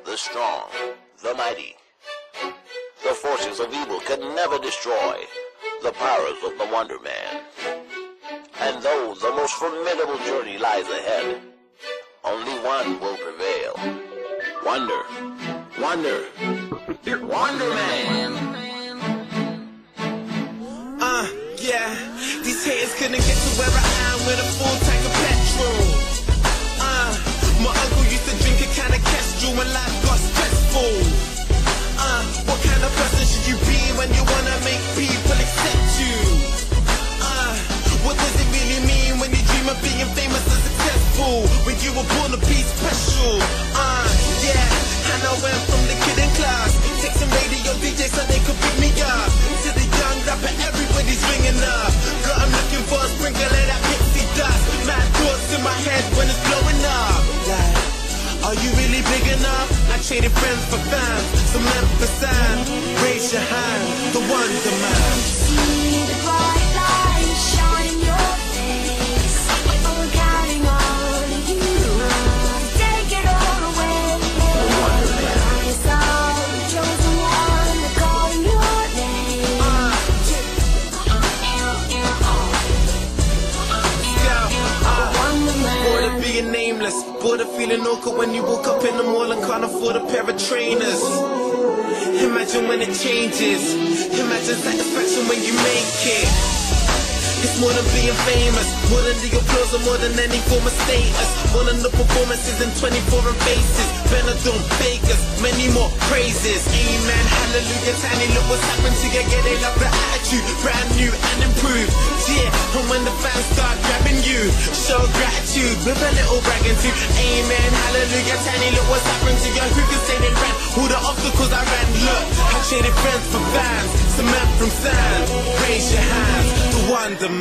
the strong, the mighty. The forces of evil can never destroy the powers of the WonderMan. And though the most formidable journey lies ahead, only one will prevail. WonderMan. Yeah, these haters couldn't get to where I am with a full tank of petrol. My uncle used to drink a can of Kestrel when life got stressful. What kind of person should you be when you wanna make people accept you? What does it really mean when you dream of being famous and successful? When you were born to be special? Yeah, and I went from the kid in class, texting radio DJs so they could pick me up, to the young rapper everybody's ringing up. Girl, I'm looking for a sprinkle of that pixie dust. Mad thoughts in my head when it's blowing up. Like, are you really big enough? I traded friends for fans, some emphasize. Raise your hand, the WonderMan. See the bright light shine in your face. I'm counting on you to take it all away. I saw the chosen one, they're calling your name. Bored of being nameless, bored of feeling awkward when you woke up in the mall and can't afford a pair of trainers. Imagine when it changes, imagine satisfaction when you make it. It's more than being famous, more than the applause and more than any form of status. More than the performances in 24 and faces. Benadryl, Vegas, many more praises. Amen, hallelujah, tiny look what's happened to you. Yeah, they love the attitude, brand new and improved. Yeah, and when the fans start grabbing you, show gratitude with a little bragging too. Amen, hallelujah, tiny look what's happened to you. Who can say they ran all the obstacles I ran? Look, I traded friends for fans, some men from sand. Raise your hands, the WonderMan.